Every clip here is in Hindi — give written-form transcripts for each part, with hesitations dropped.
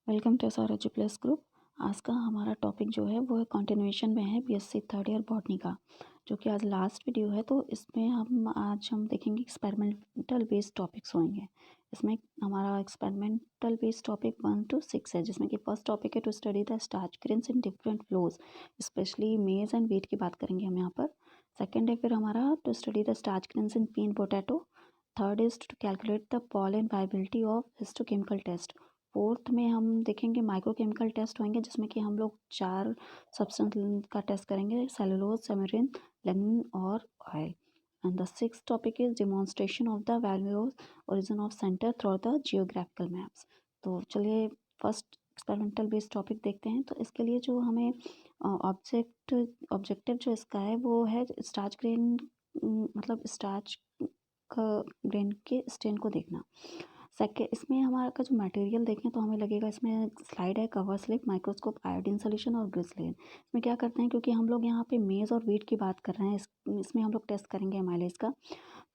Welcome to SRH plus group. आज का हमारा टॉपिक जो है वो कंटिन्यूएशन में है बीएससी थर्ड ईयर बॉटनी का, जो कि आज लास्ट वीडियो है। तो इसमें हम देखेंगे एक्सपेरिमेंटल बेस्ड टॉपिक्स होंगे। इसमें हमारा एक्सपेरिमेंटल बेस्ड टॉपिक 1 to 6 है, जिसमें कि फर्स्ट टॉपिक है to study the starch grains in different flours, specially maize and wheat की बात करेंगे हम यहाँ पर। सेकेंड है फिर हमारा to study the starch grains in pea and potato. Third is to calculate the pollen viability of histochemical test. Fourth में हम देखेंगे माइक्रोकेमिकल टेस्ट होंगे, जिसमें कि हम लोग 4 सब्सटेंस का टेस्ट करेंगे: सेलुलोज, सेमेरिन, लिग्निन और oil. And the six topic is demonstration of the value origin of centre through the geographical maps. तो चलिए फर्स्ट एक्सपेरिमेंटल बेस्ड टॉपिक देखते हैं। तो इसके लिए जो हमें ऑब्जेक्टिव जो इसका है वो है स्टार्च ग्रेन, मतलब स्टार्च का ग्रेन के स्टेन को देखना। सेकेंड, इसमें हमारा का जो मटेरियल देखें तो हमें लगेगा इसमें स्लाइड है, cover slip, microscope, iodine solution और ग्लिसरीन। इसमें क्या करते हैं, क्योंकि हम लोग यहाँ पे मेज और व्हीट की बात कर रहे हैं, इसमें हम लोग टेस्ट करेंगे एमाइलेज का।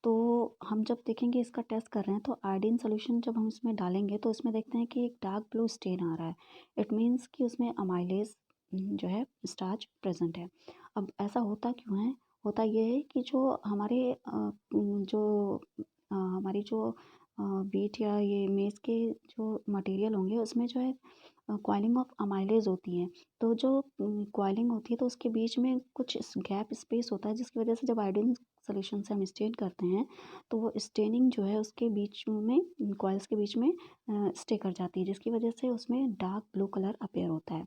तो हम जब देखेंगे इसका टेस्ट कर रहे हैं तो आयोडीन सोल्यूशन जब हम इसमें डालेंगे तो इसमें देखते हैं कि एक डार्क ब्लू स्टेन आ रहा है। इट मीन्स कि उसमें अमाइलेज जो है स्टार्च प्रेजेंट है। अब ऐसा होता क्यों है? होता ये है कि जो हमारी जो व्हीट या ये मेज़ के जो मटेरियल होंगे उसमें जो है कॉइलिंग ऑफ अमाइलेज होती है। तो जो कॉइलिंग होती है तो उसके बीच में कुछ गैप स्पेस होता है, जिसकी वजह से जब आयोडीन सोल्यूशन से हम स्टेन करते हैं तो वो स्टेनिंग जो है उसके बीच में कॉइल्स के बीच में स्टे कर जाती है, जिसकी वजह से उसमें डार्क ब्लू कलर अपेयर होता है।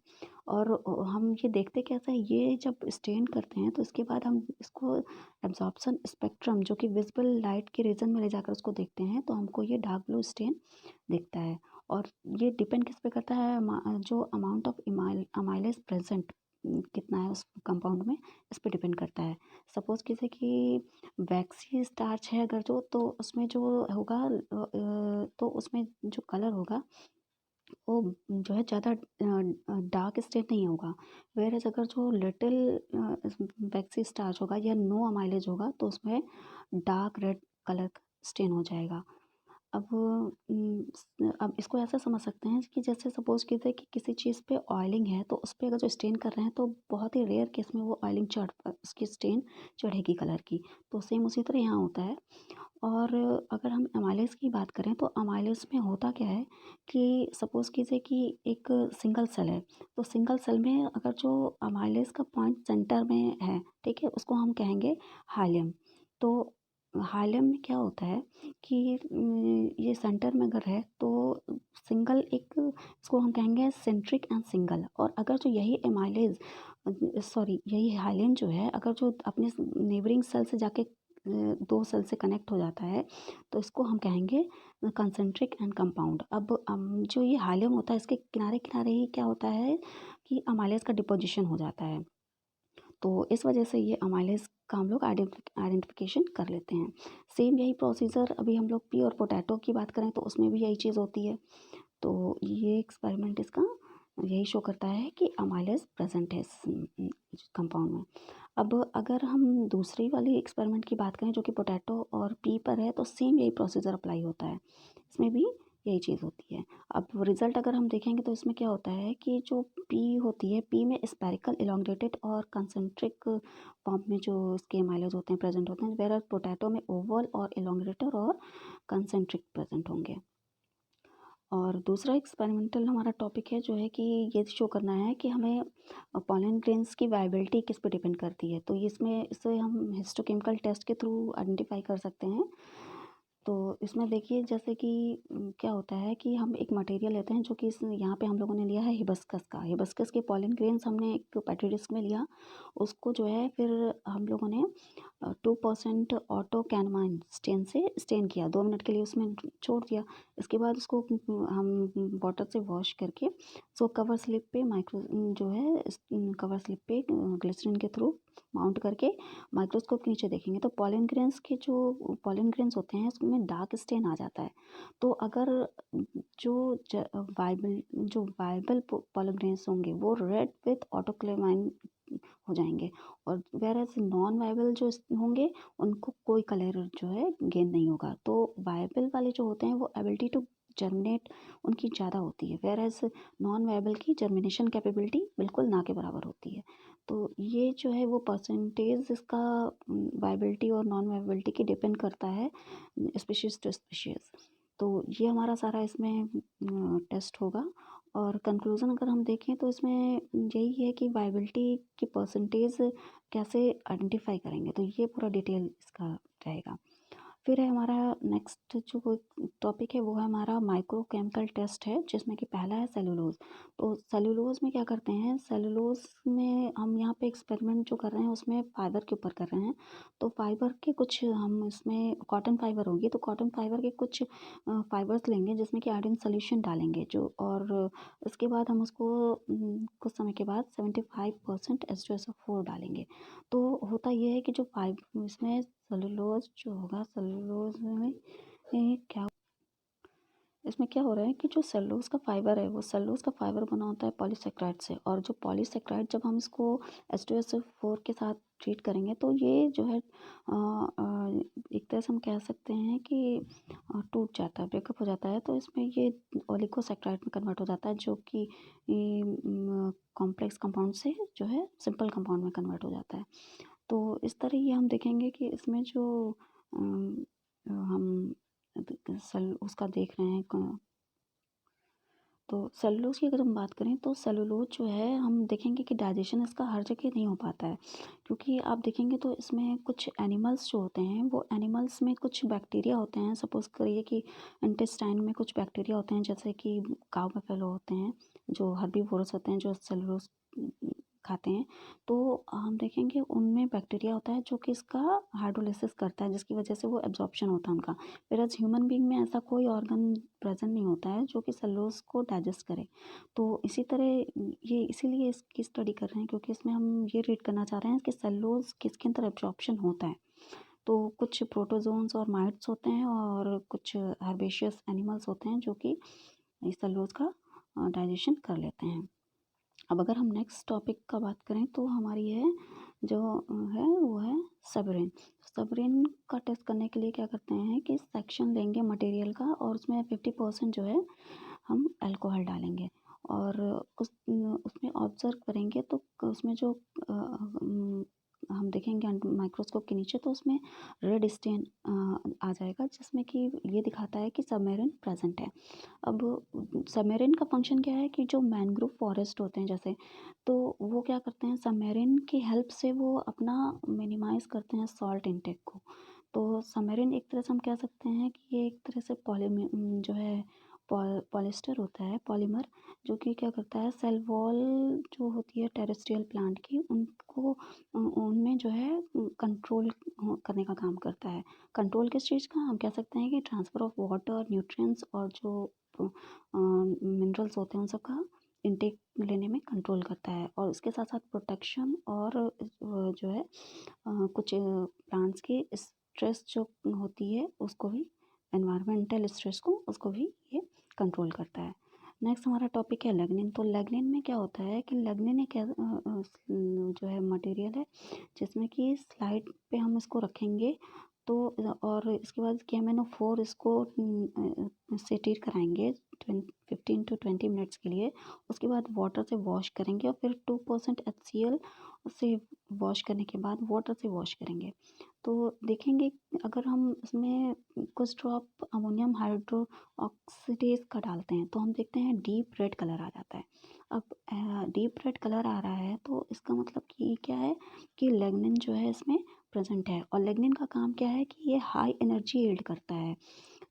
और हम ये देखते कैसा है, ये जब स्टेन करते हैं तो इसके बाद हम इसको एब्जॉर्प्शन स्पेक्ट्रम, जो कि विजिबल लाइट के रीजन में ले जाकर उसको देखते हैं, तो हमको ये डार्क ब्लू स्टेन दिखता है। और ये डिपेंड किस पे करता है? जो अमाउंट ऑफ अमाइलेज प्रेजेंट कितना है उस कंपाउंड में, इस पे डिपेंड करता है। सपोज किसी की वैक्सी स्टार्च है अगर जो, तो उसमें जो होगा तो उसमें जो कलर होगा वो जो है ज़्यादा डार्क स्टेट नहीं होगा। वेयर अगर जो लिटिल वैक्सी स्टार्च होगा या नो अमाइलेज होगा तो उसमें डार्क रेड कलर स्टेन हो जाएगा। अब इसको ऐसा समझ सकते हैं कि जैसे सपोज कीजिए कि किसी चीज़ पे ऑयलिंग है तो उस पर अगर जो स्टेन कर रहे हैं तो बहुत ही रेयर केस में वो ऑयलिंग उसकी स्टेन चढ़ेगी कलर की। तो सेम उसी तरह यहाँ होता है। और अगर हम अमाइलेज की बात करें तो अमाइलेज में होता क्या है कि सपोज़ कीजिए कि एक सिंगल सेल है, तो सिंगल सेल में अगर जो अमाइलेज का पॉइंट सेंटर में है, ठीक है, उसको हम कहेंगे हाइलियम। तो हाइलियम में क्या होता है कि ये सेंटर में अगर है तो सिंगल एक, इसको हम कहेंगे सेंट्रिक एंड सिंगल। और अगर जो यही अमाइलेज यही हाइलियम जो है अगर जो अपने नेबरिंग सेल से जाके 2 सेल से कनेक्ट हो जाता है तो इसको हम कहेंगे कंसेंट्रिक एंड कंपाउंड। अब जो ये हाइलियम होता है इसके किनारे किनारे ही क्या होता है कि अमाइलेज का डिपोजिशन हो जाता है। तो इस वजह से ये अमाइलेज का हम लोग आइडेंटिफिकेशन कर लेते हैं। सेम यही प्रोसीजर अभी हम लोग पी और पोटैटो की बात करें तो उसमें भी यही चीज़ होती है। तो ये एक्सपेरिमेंट इसका यही शो करता है कि अमाइलेज प्रेजेंट है इस कंपाउंड में। अब अगर हम दूसरी वाली एक्सपेरिमेंट की बात करें जो कि पोटैटो और पी पर है, तो सेम यही प्रोसीजर अप्लाई होता है, इसमें भी यही चीज़ होती है। अब रिजल्ट अगर हम देखेंगे तो इसमें क्या होता है कि जो पी होती है, पी में स्पेरिकल इलोंगेटेड और कंसेंट्रिक फॉर्म में जो इसके माइलेज होते हैं प्रेजेंट होते हैं, वेयर पोटैटो में ओवल और इलोंगेटेड और कंसेंट्रिक प्रेजेंट होंगे। और दूसरा एक्सपेरिमेंटल हमारा टॉपिक है जो है कि ये शो करना है कि हमें पॉलन ग्रेन्स की वाइबिलिटी किस पे डिपेंड करती है। तो इसमें इसे हम हिस्टोकेमिकल टेस्ट के थ्रू आइडेंटिफाई कर सकते हैं। तो इसमें देखिए जैसे कि क्या होता है कि हम एक मटेरियल लेते हैं जो कि यहाँ पे हम लोगों ने लिया है हिबिस्कस का। हिबिस्कस के पॉलन ग्रेन्स हमने एक पेट्री डिस्क में लिया, उसको जो है फिर हम लोगों ने 2% ऑटो कैनमाइन स्टेन से स्टेन किया, 2 मिनट के लिए उसमें छोड़ दिया। इसके बाद उसको हम वाटर से वॉश करके सो कवर स्लिप पे जो है कवर स्लिप पे ग्लिसरीन के थ्रू माउंट करके माइक्रोस्कोप के नीचे देखेंगे तो पॉलन ग्रेन्स के जो पॉलन ग्रेन्स होते हैं उसमें डार्क स्टेन आ जाता है। तो अगर जो वाइबल पॉलन ग्रेन्स होंगे वो रेड विथ ऑटोक्लेमाइन हो जाएंगे, और वेरएज नॉन वायबल जो होंगे उनको कोई कलर जो है गेन नहीं होगा। तो वायबल वाले जो होते हैं वो एबिलिटी टू जर्मिनेट उनकी ज़्यादा होती है, वेयर एज़ नॉन वायबल की जर्मिनेशन कैपेबिलिटी बिल्कुल ना के बराबर होती है। तो ये जो है वो परसेंटेज इसका वायबिलिटी और नॉन वायबिलिटी की डिपेंड करता है स्पीशीज़ टू स्पीशीज़। तो ये हमारा सारा इसमें टेस्ट होगा। और कंक्लूज़न अगर हम देखें तो इसमें यही है कि वायबिलिटी की परसेंटेज कैसे आइडेंटिफाई करेंगे, तो ये पूरा डिटेल इसका रहेगा। फिर है हमारा नेक्स्ट जो टॉपिक है वो है हमारा माइक्रोकेमिकल टेस्ट है, जिसमें कि पहला है सेलुलोज। तो सेलुलोज में क्या करते हैं, सेलुलोज में हम यहाँ पे एक्सपेरिमेंट जो कर रहे हैं उसमें फाइबर के ऊपर कर रहे हैं। तो फाइबर के कुछ हम इसमें कॉटन फाइबर होगी, तो कॉटन फाइबर के कुछ फाइबर्स लेंगे जिसमें कि आयोडीन सोल्यूशन डालेंगे जो, और इसके बाद हम उसको कुछ समय के बाद 75% H2SO4 डालेंगे। तो होता ये है कि जो फाइब इसमें सेलुलोज जो होगा, सेलुलोज में क्या, इसमें क्या हो रहा है कि जो सेलुलोज का फाइबर है वो सेलुलोज का फाइबर बना होता है पॉलीसेक्राइड से, और जो पॉलीसेक्राइड जब हम इसको H2SO4 के साथ ट्रीट करेंगे तो ये जो है एक तरह से हम कह सकते हैं कि टूट जाता है, ब्रेकअप हो जाता है। तो इसमें ये ओलिगोसेक्राइड में कन्वर्ट हो जाता है, जो कि कॉम्प्लेक्स कंपाउंड से जो है सिंपल कंपाउंड में कन्वर्ट हो जाता है। तो इस तरह ये हम देखेंगे कि इसमें जो हम सेल उसका देख रहे हैं, तो सेलुलोज की अगर हम बात करें तो सेलुलोज जो है हम देखेंगे कि डाइजेशन इसका हर जगह नहीं हो पाता है, क्योंकि आप देखेंगे तो इसमें कुछ एनिमल्स जो होते हैं वो एनिमल्स में कुछ बैक्टीरिया होते हैं। सपोज़ करिए कि इंटेस्टाइन में कुछ बैक्टीरिया होते हैं, जैसे कि काऊ बफेलो होते हैं जो हर्बीवोरस होते हैं, जो सेलुलोज खाते हैं। तो हम देखेंगे उनमें बैक्टीरिया होता है जो कि इसका हाइड्रोलिसिस करता है, जिसकी वजह से वो एब्जॉर्प्शन होता है उनका। व्हेयरएज़ ह्यूमन बीइंग में ऐसा कोई ऑर्गन प्रेजेंट नहीं होता है जो कि सेलुलोज को डाइजेस्ट करे। तो इसी तरह ये इसीलिए इसकी स्टडी कर रहे हैं, क्योंकि इसमें हम ये रीड करना चाह रहे हैं कि सेलुलोज किसके अंदर एब्जॉर्प्शन होता है। तो कुछ प्रोटोजोन्स और माइट्स होते हैं और कुछ हर्बेशियस एनिमल्स होते हैं जो कि इस सेलुलोज का डाइजेशन कर लेते हैं। अब अगर हम नेक्स्ट टॉपिक का बात करें तो हमारी है जो है वो है सबरेन। सबरेन का टेस्ट करने के लिए क्या करते हैं कि सेक्शन लेंगे मटेरियल का और उसमें 50% जो है हम अल्कोहल डालेंगे, और उसमें ऑब्जर्व करेंगे तो उसमें जो हम देखेंगे माइक्रोस्कोप के नीचे तो उसमें रेड स्टेन आ जाएगा, जिसमें कि ये दिखाता है कि सबमेरिन प्रेजेंट है। अब सबमेरिन का फंक्शन क्या है कि जो मैंग्रोव फॉरेस्ट होते हैं जैसे, तो वो क्या करते हैं सबमेरिन की हेल्प से वो अपना मिनिमाइज़ करते हैं सॉल्ट इंटेक को। तो सबमेरिन एक तरह से हम कह सकते हैं कि ये एक तरह से जो है पॉलिस्टर होता है, पॉलीमर, जो कि क्या करता है सेल वॉल जो होती है टेरेस्ट्रियल प्लांट की उनको उनमें जो है कंट्रोल करने का काम करता है। कंट्रोल किस चीज़ का, हम कह सकते हैं कि ट्रांसफ़र ऑफ वाटर, न्यूट्रिएंट्स और जो मिनरल्स होते हैं उन सब का इनटेक लेने में कंट्रोल करता है, और इसके साथ साथ प्रोटेक्शन और जो है कुछ प्लांट्स की स्ट्रेस जो होती है उसको भी, एनवायरमेंटल स्ट्रेस को उसको भी ये कंट्रोल करता है। नेक्स्ट हमारा टॉपिक है लिग्निन। तो लिग्निन में क्या होता है कि लिग्निन एक जो है मटेरियल है जिसमें कि स्लाइड पे हम इसको रखेंगे, तो और इसके बाद KMnO4 इसको से ट्रीट कराएंगे 15 to 20 मिनट्स के लिए। उसके बाद वाटर से वॉश करेंगे और फिर 2% HCl से वॉश करने के बाद वाटर से वॉश करेंगे। तो देखेंगे अगर हम इसमें कुछ ड्रॉप अमोनियम हाइड्रो ऑक्सीडेज का डालते हैं तो हम देखते हैं डीप रेड कलर आ जाता है। अब डीप रेड कलर आ रहा है तो इसका मतलब कि क्या है कि लिग्निन जो है इसमें प्रेजेंट है, और लिग्निन का काम क्या है कि ये हाई एनर्जी यील्ड करता है,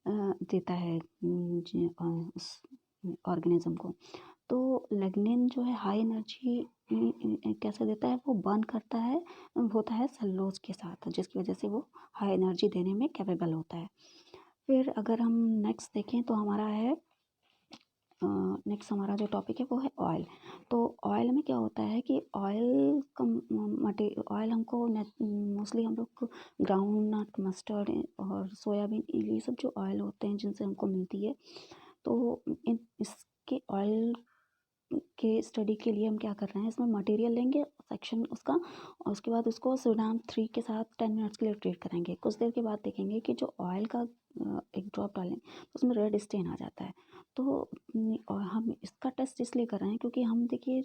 देता है उस ऑर्गेनिज्म को। तो लिग्निन जो है हाई एनर्जी कैसे देता है, वो बर्न करता है, होता है सेलुलोज के साथ, जिसकी वजह से वो हाई एनर्जी देने में कैपेबल होता है। फिर अगर हम नेक्स्ट देखें तो हमारा है नेक्स्ट हमारा जो टॉपिक है वो है ऑयल। तो ऑयल में क्या होता है कि ऑयल का ऑयल हमको मोस्टली हम लोग ग्राउंड नट, मस्टर्ड और सोयाबीन, ये सब जो ऑयल होते हैं जिनसे हमको मिलती है, तो इसके ऑयल के स्टडी के लिए हम क्या कर रहे हैं, इसमें मटेरियल लेंगे सेक्शन उसका, और उसके बाद उसको सोडान 3 के साथ 10 मिनट्स के लिए ट्रीट करेंगे। कुछ देर के बाद देखेंगे कि जो ऑयल का एक ड्रॉप डालें तो उसमें रेड स्टेन आ जाता है। तो और हम इसका टेस्ट इसलिए कर रहे हैं क्योंकि हम देखिए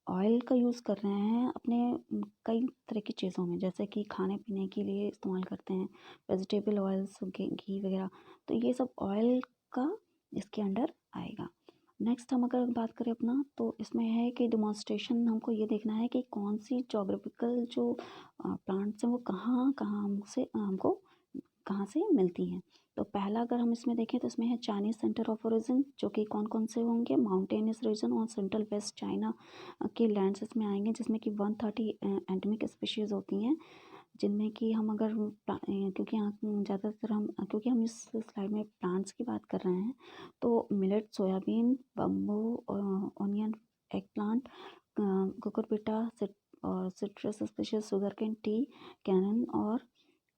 ऑयल का यूज़ कर रहे हैं अपने कई तरह की चीज़ों में, जैसे कि खाने पीने के लिए इस्तेमाल करते हैं, वेजिटेबल ऑयल्स, घी वगैरह, तो ये सब ऑयल का इसके अंडर आएगा। नेक्स्ट हम अगर बात करें अपना, तो इसमें है कि डिमॉन्स्ट्रेशन हमको ये देखना है कि कौन सी जोग्राफिकल जो प्लांट्स हैं वो कहाँ कहाँ हमको कहाँ से मिलती हैं। तो पहला अगर हम इसमें देखें तो इसमें है चाइनीज़ सेंटर ऑफ ओरिजिन, जो कि कौन कौन से होंगे, माउंटेनियस रीजन और सेंट्रल वेस्ट चाइना के लैंड्स इसमें आएंगे, जिसमें कि 130 एंडेमिक स्पीशीज़ होती हैं, जिनमें कि हम अगर क्योंकि यहाँ ज़्यादातर क्योंकि हम इस स्लाइड में प्लांट्स की बात कर रहे हैं, तो millet, soybean, bamboo, onion, eggplant, cucurbita और citrus species, sugarcane, tea, कैनन और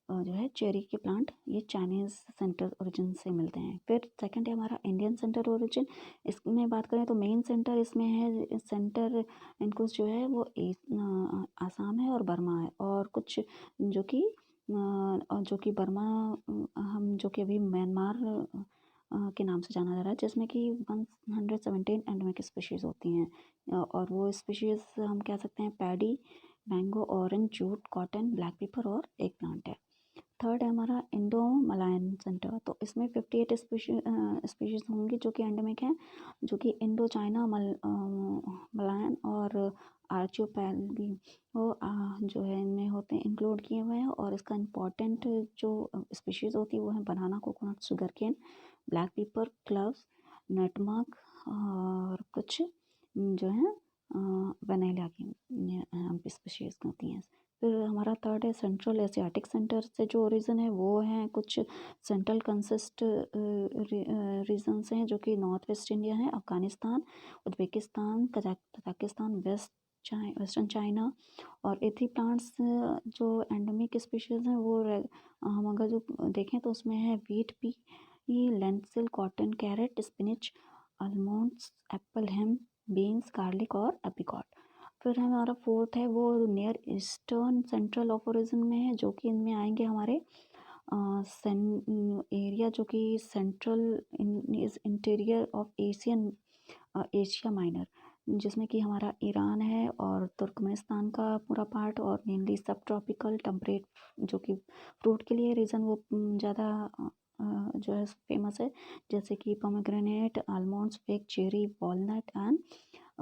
जो है चेरी के प्लांट, ये चाइनीज़ सेंटर ओरिजिन से मिलते हैं। फिर सेकंड है हमारा इंडियन सेंटर ओरिजिन। इसमें बात करें तो मेन सेंटर इसमें है, सेंटर इनको जो है वो आसाम है और बर्मा है, और कुछ जो कि बर्मा, हम जो कि अभी म्यांमार के नाम से जाना जा रहा है, जिसमें कि 117 एंडेमिक स्पीशीज़ होती हैं, और वो स्पीशीज़ हम कह सकते हैं paddy, mango, orange, jute, cotton, black pepper और एक प्लांट है। थर्ड है हमारा इंडो मलायन सेंटर, तो इसमें 58 स्पीशीज़ होंगी जो कि एंडेमिक हैं, जो कि इंडो चाइना मलायन और आर्चियोपैगी वो जो है इनमें होते हैं, इंक्लूड किए हुए हैं। और इसका इम्पॉर्टेंट जो स्पीशीज़ होती है वो है banana, coconut, sugarcane, black pepper, cloves, nutmeg और कुछ जो है वनीला की स्पीशीज़ होती हैं। फिर हमारा थर्ड है सेंट्रल एशियाटिक सेंटर से जो ओरिजिन है वो हैं कुछ सेंट्रल कंसिस्ट रीजन्स हैं, जो कि नॉर्थ वेस्ट इंडिया है, Afghanistan, Uzbekistan, Kazakhstan, western China. और एथी प्लांट्स जो एंडेमिक स्पीशीज़ हैं वो हम अगर जो देखें तो उसमें है wheat, pea, lentil, cotton, carrot, spinach, almonds, apple, hemp, beans, garlic और एप्रिकॉट। फिर हमारा फोर्थ है वो near eastern central of origin में है, जो कि इनमें आएंगे हमारे एरिया जो कि central interior of Asia minor, जिसमें कि हमारा ईरान है और तुर्कमेनिस्तान का पूरा पार्ट, और मेनली सब ट्रॉपिकल टेम्परेट जो कि फ्रूट के लिए रीज़न वो ज़्यादा जो है फेमस है, जैसे कि pomegranate, almonds, fig, cherry, walnut and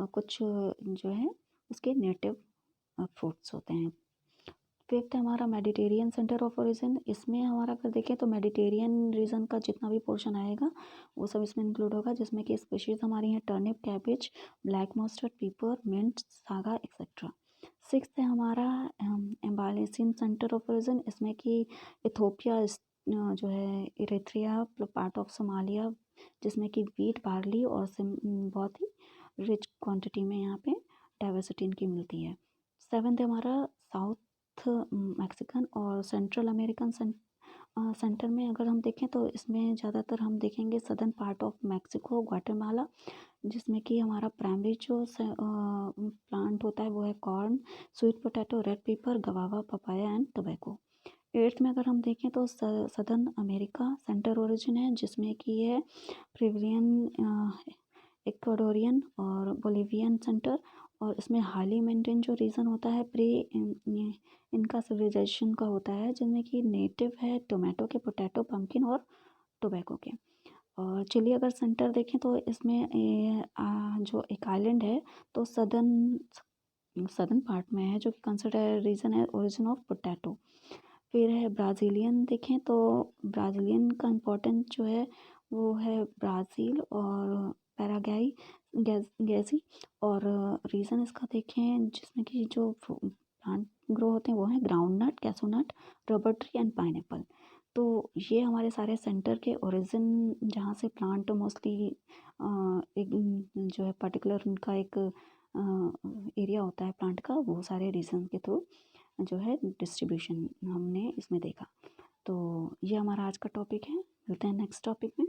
कुछ जो है उसके नेटिव फ्रूट्स होते हैं। फिफ्थ है हमारा मेडिटेरियन सेंटर ऑफ ओरिजिन। इसमें हमारा अगर देखें तो मेडिटेरियन रीजन का जितना भी पोर्शन आएगा वो सब इसमें इंक्लूड होगा, जिसमें कि स्पीशीज़ हमारी हैं टर्निप, कैबेज, ब्लैक मस्टर्ड, पीपर, मिंट, सागा एक्सेट्रा। सिक्स है हमारा एम्बालिसिन सेंटर ऑफ ओरिजिन। इसमें कि इथोपिया जो है, इरिट्रिया, पार्ट ऑफ सोमालिया, जिसमें कि वीट, बार्ली और बहुत ही रिच क्वांटिटी में यहाँ पे डाइवर्सिटी इनकी मिलती है। सेवन्थ है हमारा साउथ मैक्सिकन और सेंट्रल अमेरिकन सेंटर में अगर हम देखें तो इसमें ज़्यादातर हम देखेंगे southern part of Mexico, Guatemala, जिसमें कि हमारा प्राइमरी जो प्लांट होता है वो है corn, sweet potato, red pepper, गवावा, papaya and tobacco. Eighth में अगर हम देखें तो सदर्न अमेरिका सेंटर ओरिजिन है, जिसमें कि है प्रिविलियन, इक्वाडोरियन और बोलिवियन सेंटर, और इसमें हाली मेंटेन जो रीजन होता है प्री इनका सिविलाइजेशन का होता है, जिनमें कि नेटिव है टोमेटो के, पोटैटो, पम्पकिन और टोबैको के। और चिली अगर सेंटर देखें तो इसमें जो एक आइलैंड है तो सदर्न पार्ट में है, जो कि कंसिडर रीजन है ओरिजिन ऑफ पोटैटो। फिर है ब्राज़ीलियन देखें तो ब्राज़ीलियन का इम्पोर्टेंट जो है वो है ब्राज़ील और पैराग्वाई, गैसी, और रीज़न इसका देखें जिसमें कि जो प्लांट ग्रो होते हैं वो हैं groundnut, cashew nut, rubber tree and pineapple. तो ये हमारे सारे सेंटर के ओरिजिन, जहाँ से प्लांट मोस्टली एक जो है पर्टिकुलर उनका एक एरिया होता है प्लांट का, वो सारे रीजन के थ्रू जो है डिस्ट्रीब्यूशन हमने इसमें देखा। तो ये हमारा आज का टॉपिक है, मिलते हैं नेक्स्ट टॉपिक में।